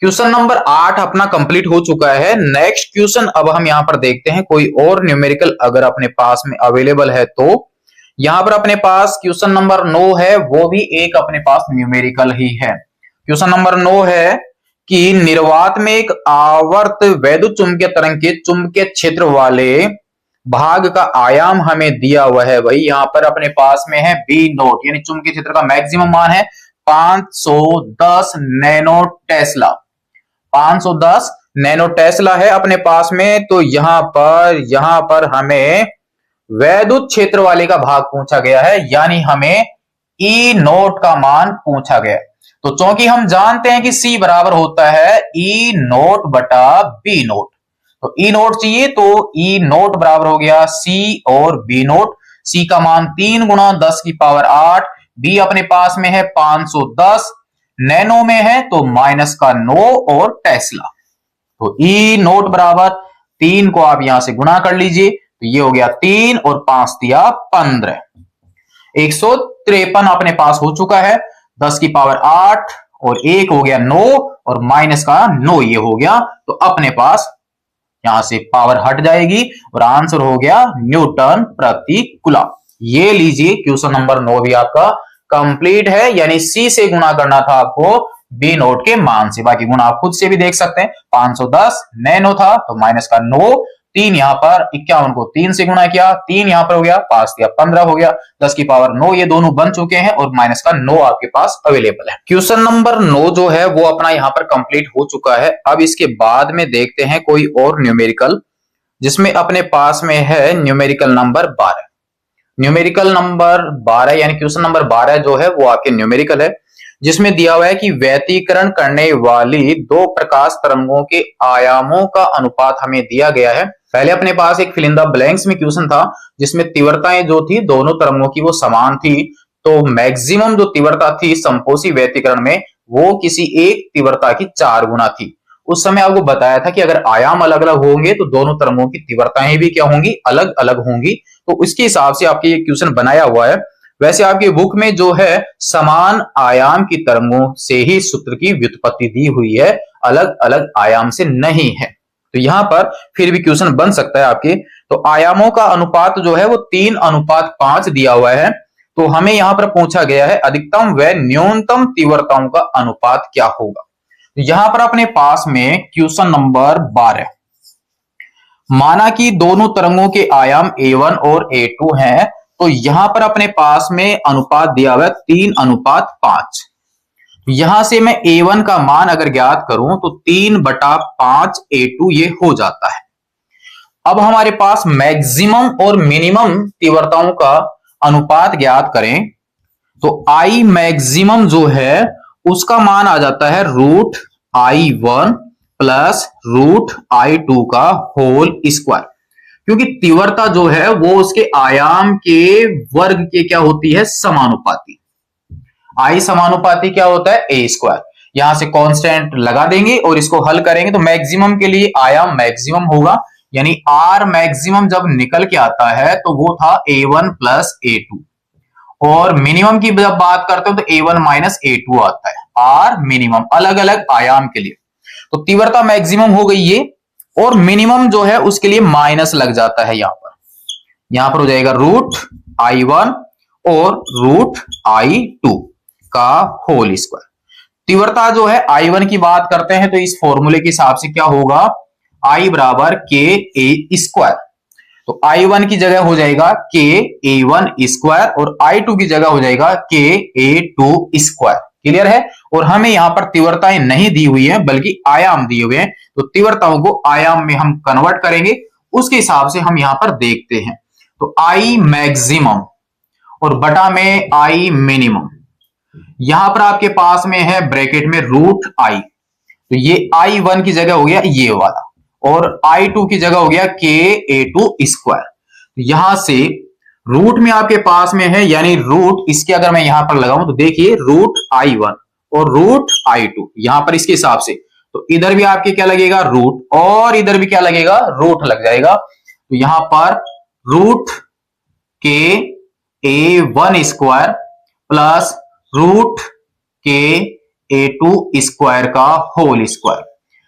क्वेश्चन नंबर 8 अपना कंप्लीट हो चुका है। नेक्स्ट क्वेश्चन अब हम यहां पर देखते हैं, कोई और न्यूमेरिकल अगर अपने पास में अवेलेबल है तो। यहां पर अपने पास क्वेश्चन नंबर 9 है, वो भी एक अपने पास न्यूमेरिकल ही है। क्वेश्चन नंबर 9 है कि निर्वात में एक आवर्त वैद्युत चुंबकीय तरंग के चुंबकीय क्षेत्र वाले भाग का आयाम हमें दिया हुआ है। वही यहां पर अपने पास में है बी नोट, यानी चुंबकीय क्षेत्र का मैक्सिमम मान है 510 नैनो टेस्ला। 510 नैनो टेस्ला है अपने पास में। तो यहां पर हमें वैद्युत क्षेत्र वाले का भाग पूछा गया है, यानी हमें ई नोट का मान पूछा गया। तो चूंकि हम जानते हैं कि C बराबर होता है ई नोट बटा बी नोट, तो ई नोट चाहिए, तो ई नोट बराबर हो गया C और बी नोट। C का मान 3 गुणा 10 की पावर 8, B अपने पास में है 510, नैनो में है तो माइनस का 9 और टेस्ला। तो ई नोट बराबर 3 को आप यहां से गुणा कर लीजिए, तो ये हो गया 3 और 5 दिया 15, 153 अपने पास हो चुका है। 10 की पावर 8 और 1 हो गया 9 और माइनस का 9 ये हो गया, तो अपने पास यहां से पावर हट जाएगी और आंसर हो गया न्यूटन प्रति कूलम। ये लीजिए क्वेश्चन नंबर 9 भी आपका कंप्लीट है, यानी C से गुणा करना था आपको बी नोट के मान से। बाकी गुणा आप खुद से भी देख सकते हैं। 510 नैनो था तो माइनस का 9, 3 यहां पर 51 को 3 से गुणा किया, 3 यहां पर हो गया, 5 दिया 15 हो गया, 10 की पावर 9 ये दोनों बन चुके हैं और माइनस का 9 आपके पास अवेलेबल है। क्वेश्चन नंबर 9 जो है वो अपना यहां पर कंप्लीट हो चुका है। अब इसके बाद में देखते हैं कोई और न्यूमेरिकल, जिसमें अपने पास में है न्यूमेरिकल नंबर 12। न्यूमेरिकल नंबर 12 यानी क्वेश्चन नंबर 12 जो है वो आपके न्यूमेरिकल है, जिसमें दिया हुआ है कि व्यतिकरण करने वाली 2 प्रकाश तरंगों के आयामों का अनुपात हमें दिया गया है। पहले अपने पास एक फिल इन द ब्लैंक्स में क्वेश्चन था, जिसमें तीव्रताएं जो थी दोनों तरंगों की वो समान थी। तो मैक्सिमम जो तीव्रता थी समपोषी व्यतिकरण में वो किसी एक तीव्रता की 4 गुना थी। उस समय आपको बताया था कि अगर आयाम अलग अलग होंगे तो दोनों तरंगों की तीव्रताएं भी क्या होंगी, अलग अलग होंगी। तो इसके हिसाब से आपके ये क्वेश्चन बनाया हुआ है। वैसे आपकी बुक में जो है समान आयाम की तरंगों से ही सूत्र की व्युत्पत्ति दी हुई है, अलग अलग आयाम से नहीं है। तो यहां पर फिर भी क्वेश्चन बन सकता है आपके। तो आयामों का अनुपात जो है वो 3:5 दिया हुआ है। तो हमें यहां पर पूछा गया है अधिकतम व न्यूनतम तीव्रताओं का अनुपात क्या होगा। तो यहां पर अपने पास में क्वेश्चन नंबर 12, माना कि दोनों तरंगों के आयाम A1 और A2 हैं। तो यहां पर अपने पास में अनुपात दिया हुआ है 3:5। यहां से मैं A1 का मान अगर ज्ञात करूं तो 3/5 A2 ये हो जाता है। अब हमारे पास मैक्सिमम और मिनिमम तीव्रताओं का अनुपात ज्ञात करें तो I मैक्सिमम जो है उसका मान आ जाता है √I1 प्लस √I2 का होल स्क्वायर, क्योंकि तीव्रता जो है वो उसके आयाम के वर्ग के क्या होती है, समानुपाती। I समानुपाती क्या होता है, A स्क्वायर। यहां से कांस्टेंट लगा देंगे और इसको हल करेंगे तो मैक्सिमम के लिए आयाम मैक्सिमम होगा, यानी R मैक्सिमम जब निकल के आता है तो वो था A1 प्लस A2, और मिनिमम की जब बात करते हो तो A1 माइनस A2 आता है। R मिनिमम अलग अलग आयाम के लिए, तो तीव्रता मैक्सिमम हो गई ये, और मिनिमम जो है उसके लिए माइनस लग जाता है यहां पर हो जाएगा √I1 और √I2 का होल स्क्वायर। तीव्रता जो है I1 की बात करते हैं तो इस फॉर्मूले के हिसाब से क्या होगा, I बराबर KA स्क्वायर। तो I1 की जगह हो जाएगा KA1 स्क्वायर और I2 की जगह हो जाएगा KA2 स्क्वायर। क्लियर है। और हमें यहां पर तीव्रताएं नहीं दी हुई है बल्कि आयाम दिए हुए हैं, तो तीव्रताओं को आयाम में हम कन्वर्ट करेंगे, उसके हिसाब से हम यहां पर देखते हैं। तो I मैक्सिमम और बटा में I मिनिमम, यहां पर आपके पास में है ब्रैकेट में √I, तो ये I1 की जगह हो गया ये वाला, और I2 की जगह हो गया KA2 स्क्वायर। यहां से रूट में आपके पास में है, यानी रूट इसके अगर मैं यहां पर लगाऊं तो देखिए √I1 और √I2 यहां पर इसके हिसाब से, तो इधर भी आपके क्या लगेगा रूट, और इधर भी क्या लगेगा रूट लग जाएगा। तो यहां पर √KA1 square plus √KA2 square का होल स्क्वायर,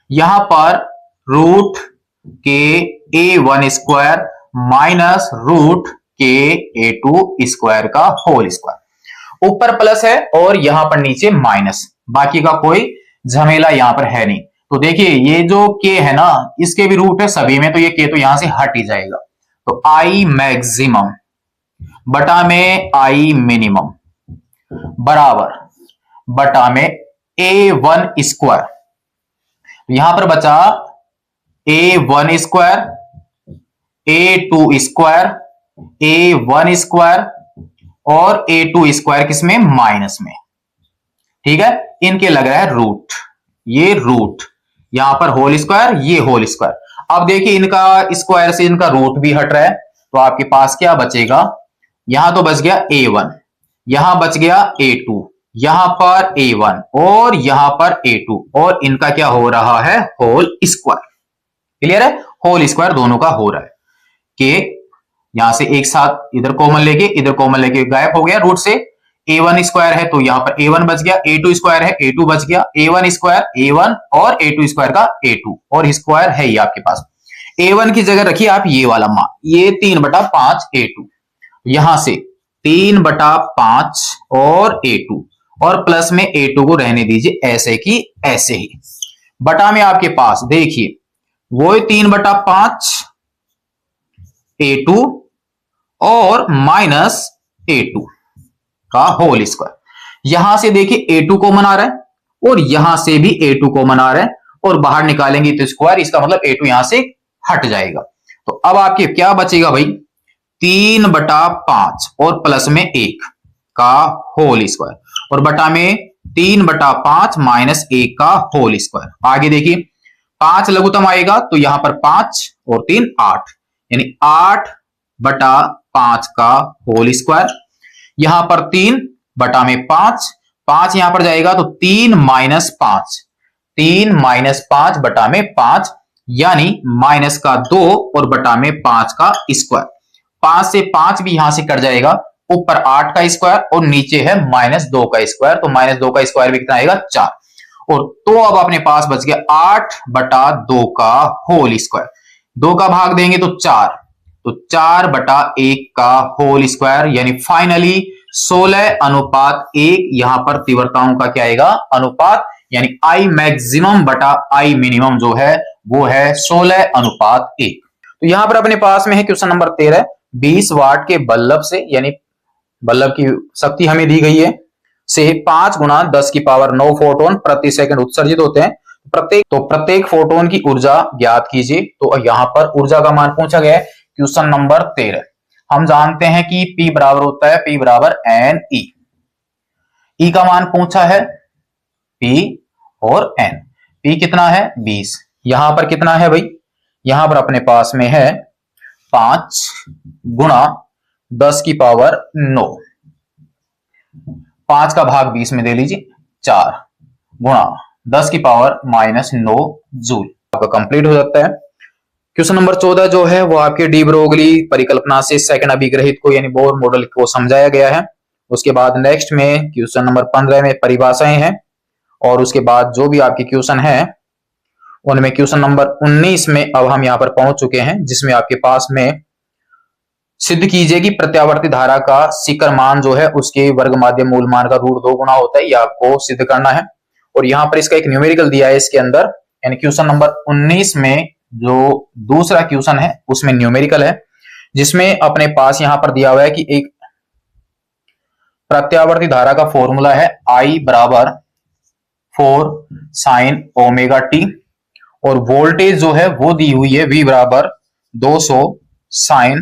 यहां पर √KA1 square minus √KA2 square का होल स्क्वायर। ऊपर प्लस है और यहां पर नीचे माइनस, बाकी का कोई झमेला यहां पर है नहीं। तो देखिए ये जो K है ना, इसके भी रूट है सभी में, तो ये K तो यहां से हट ही जाएगा। तो I मैक्सिमम बटा में I मिनिमम बराबर बटा में A1 स्क्वायर, यहां पर बचा A1 square, A2 square, A1 square और A2 स्क्वायर किसमें, माइनस में। ठीक है, इनके लग रहा है रूट, ये रूट, यहां पर होल स्क्वायर, ये होल स्क्वायर। अब देखिए इनका स्क्वायर से इनका रूट भी हट रहा है, तो आपके पास क्या बचेगा, यहां तो बच गया A1, यहां बच गया A2, यहां पर A1 और यहां पर A2, और इनका क्या हो रहा है, होल स्क्वायर। क्लियर है, होल स्क्वायर दोनों का हो रहा है कि यहां से एक साथ इधर कॉमन लेके गायब हो गया रूट से। A1 स्क्वायर है तो यहां पर A1 बच गया, A2 स्क्वायर है A2 बच गया, A1 स्क्वायर A1 और A2 स्क्वायर का A2, और स्क्वायर है ये आपके पास। A1 की जगह रखिए आप ये वाला मान, ये 3/5 A2, यहां से 3/5 और A2, और प्लस में A2 को रहने दीजिए ऐसे की ऐसे ही। बटा में आपके पास देखिए वो 3/5 A2 और माइनस A2 का होल स्क्वायर। यहां से देखिए A2 कॉमन आ रहा है और यहां से भी A2 कॉमन आ रहा है, और बाहर निकालेंगे तो स्क्वायर, इसका मतलब A2 यहां से हट जाएगा। तो अब आपके क्या बचेगा भाई, 3/5 और प्लस में 1 का होल स्क्वायर, और बटा में 3/5 माइनस 1 का होल स्क्वायर। आगे देखिए 5 लघुत्तम आएगा तो यहां पर 5 और 3 8, यानी 8/5 का होल स्क्वायर। यहां पर 3 में 5 यहां पर जाएगा तो 3 माइनस 5 बटा में 5, यानी माइनस का 2 और बटा में 5 का स्क्वायर। 5 से 5 भी यहां से कट जाएगा, ऊपर 8 का स्क्वायर और नीचे है -2 का स्क्वायर, तो -2 का स्क्वायर भी कितना आएगा 4, और तो अब अपने पास बच गया 8/2 का होल स्क्वायर। 2 का भाग देंगे तो 4, तो 4/1 का होल स्क्वायर, यानी फाइनली 16:1। यहां पर तीव्रताओं का क्या आएगा, अनुपात, यानी आई मैक्सिमम बटा आई मिनिमम जो है वो है 16:1। तो यहां पर अपने पास में है क्वेश्चन नंबर 13, 20 वाट के बल्ब से, यानी बल्ब की शक्ति हमें दी गई है, से 5 गुना 10 की पावर 9 फोटोन प्रति सेकंड उत्सर्जित होते हैं। प्रत्येक फोटोन की ऊर्जा ज्ञात कीजिए। तो यहां पर ऊर्जा का मान पूछा गया है क्वेश्चन नंबर 13। हम जानते हैं कि P बराबर होता है P बराबर NE। E का मान पूछा है P और N। P कितना है 20। यहां पर कितना है भाई, यहां पर अपने पास में है 5 गुना 10 की पावर 9, 5 का भाग 20 में दे लीजिए 4 गुणा 10 की पावर -9 जूल। आपका कंप्लीट हो जाता है। क्वेश्चन नंबर 14 जो है वो आपके डी ब्रोगली परिकल्पना से सेकंड अभिग्रहित को यानी बोर मॉडल को समझाया गया है। उसके बाद नेक्स्ट में क्वेश्चन नंबर 15 में परिभाषाएं हैं, और उसके बाद जो भी आपके क्वेश्चन है उनमें क्वेश्चन नंबर 19 में अब हम यहां पर पहुंच चुके हैं, जिसमें आपके पास में सिद्ध कीजिए कि प्रत्यावर्ती धारा का शिखर मान जो है उसके वर्ग माध्य मूल मान का √2 गुना होता है। यह आपको सिद्ध करना है, और यहां पर इसका एक न्यूमेरिकल दिया है इसके अंदर, यानी क्वेश्चन नंबर 19 में जो दूसरा क्वेश्चन है उसमें न्यूमेरिकल है, जिसमें अपने पास यहां पर दिया हुआ है कि एक प्रत्यावर्ती धारा का फॉर्मूला है I बराबर 4 sin ओमेगा टी, और वोल्टेज जो है वो दी हुई है V बराबर 200 sin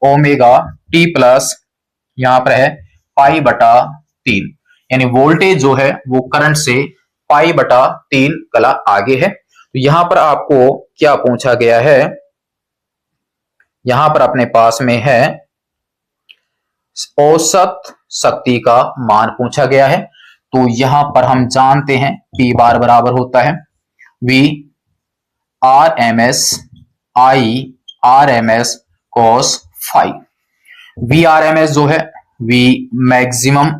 ओमेगा टी प्लस यहां पर है π/3, यानी वोल्टेज जो है वो करंट से π/3 कला आगे है। तो यहां पर आपको क्या पूछा गया है, यहां पर अपने पास में है औसत शक्ति का मान पूछा गया है। तो यहां पर हम जानते हैं P बार बराबर होता है V RMS I RMS cos phi। V RMS जो है V मैक्सिमम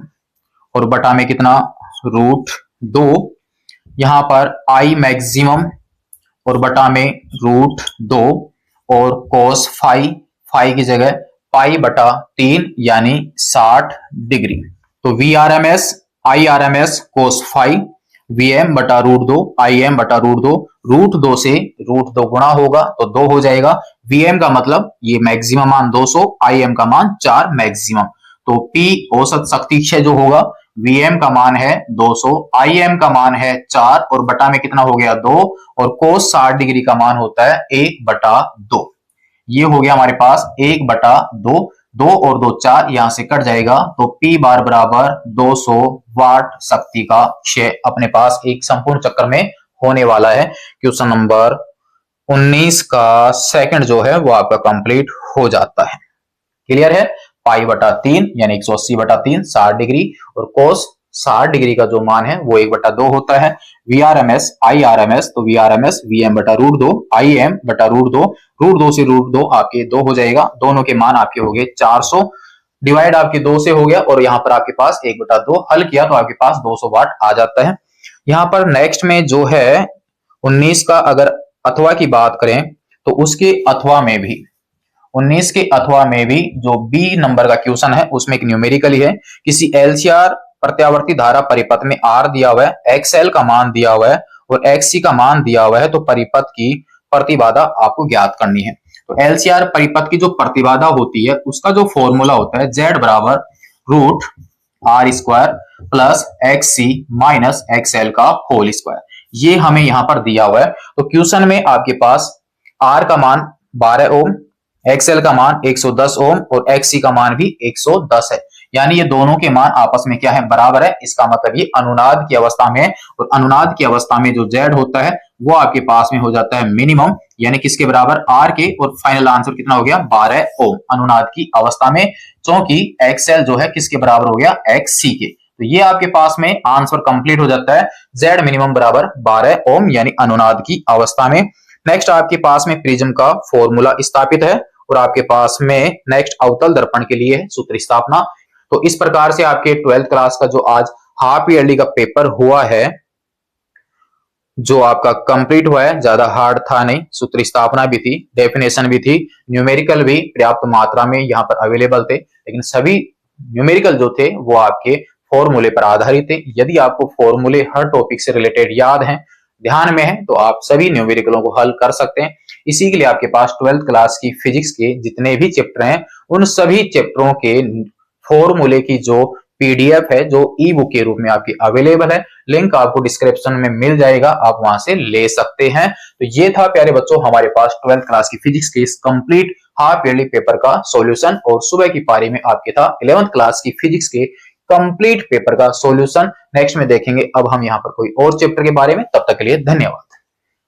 और बटा में कितना √2, यहां पर I मैक्सिमम और बटा में √2, और cos phi की जगह π/3 यानी 60 डिग्री। तो VRMS IRMS cos phi Vm बटा √2 Im बटा √2 से √2 गुणा होगा तो 2 हो जाएगा। Vm का मतलब ये मैक्सिमम मान 200, Im का मान 4 मैक्सिमम। तो P औसत शक्ति क्षय जो होगा, Vm का मान है 200, Im का मान है 4 और बटा में कितना हो गया 2, और cos 60 डिग्री का मान होता है 1/2। ये हो गया हमारे पास 1/2, 2 और 2 4 यहां से कट जाएगा, तो P बार बराबर 200 वाट शक्ति का क्षय अपने पास एक संपूर्ण चक्र में होने वाला है। क्वेश्चन नंबर 19 का सेकंड जो है वो आपका कंप्लीट हो जाता है। क्लियर है, π/3 यानी 180/3 60 डिग्री, और cos 60 डिग्री का जो मान है वो 1/2 होता है। VRMS IRMS, तो VRMS Vm बटा √2 Im बटा √2 से √2 आपके 2 हो जाएगा, दोनों के मान आपके हो गए 400, डिवाइड आपके 2 से हो गया, और यहाँ पर आपके पास 1/2 हल किया तो आपके पास 200 वाट आ जाता है। यहाँ पर नेक्स्ट में जो है 19 का अगर अथवा की बात करें तो उसके अथवा में भी 19 के अथवा में भी जो बी नंबर का क्वेश्चन है उसमें एक न्यूमेरिकल है, किसी एलसीआर प्रत्यावर्ती धारा परिपथ में R दिया हुआ है, XL का मान दिया हुआ है और XC का मान दिया हुआ है, तो परिपथ की प्रतिबाधा आपको ज्ञात करनी है। तो एलसीआर परिपथ की जो प्रतिबाधा होती है उसका जो फॉर्मूला होता है Z बराबर √R² plus XC minus XL का होल स्क्वायर, ये हमें यहां पर दिया हुआ है। तो क्वेश्चन में आपके पास R का मान 12 ओम, XL का मान 110 ओम और XC का मान भी 110 है, यानी ये दोनों के मान आपस में क्या है, बराबर है। इसका मतलब ये अनुनाद की अवस्था में है, और अनुनाद की अवस्था में जो Z होता है वो आपके पास में हो जाता है मिनिमम, यानी किसके बराबर R के, और फाइनल आंसर कितना हो गया 12 ओम अनुनाद की अवस्था में, क्योंकि XL जो है किसके बराबर हो गया XC के। तो ये आपके पास में आंसर कंप्लीट हो जाता है, Z मिनिमम बराबर 12 ओम यानी अनुनाद की अवस्था में। नेक्स्ट आपके पास में प्रिज्म का फॉर्मूला स्थापित है, और आपके पास में नेक्स्ट अवतल दर्पण के लिए सूत्र स्थापना। तो इस प्रकार से आपके 12th क्लास का जो आज हाफ ईयरली का पेपर हुआ है जो आपका कंप्लीट हुआ है, ज्यादा हार्ड था नहीं, सूत्र स्थापना भी थी, डेफिनेशन भी थी, न्यूमेरिकल भी पर्याप्त मात्रा में यहाँ पर अवेलेबल थे, लेकिन सभी न्यूमेरिकल जो थे वो आपके फॉर्मूले पर आधारित थे। यदि आपको फॉर्मूले हर टॉपिक से रिलेटेड याद हैं, ध्यान में है, तो आप सभी न्यूमेरिकलों को हल कर सकते हैं। इसी के लिए आपके पास 12th क्लास की फिजिक्स के जितने भी चैप्टर हैं, उन सभी चैप्टरों के फॉर्मूले की जो पीडीएफ है, जो ई बुक के रूप में आपकी अवेलेबल है, लिंक आपको डिस्क्रिप्शन में मिल जाएगा, आप वहां से ले सकते हैं। तो ये था प्यारे बच्चों हमारे पास 12th क्लास की फिजिक्स के इस कंप्लीट हाफ ईयरली पेपर का सॉल्यूशन, और सुबह की पारी में आपके था 11th क्लास की फिजिक्स के कंप्लीट पेपर का सॉल्यूशन। नेक्स्ट में देखेंगे अब हम यहाँ पर कोई और चैप्टर के बारे में, तब तक के लिए धन्यवाद।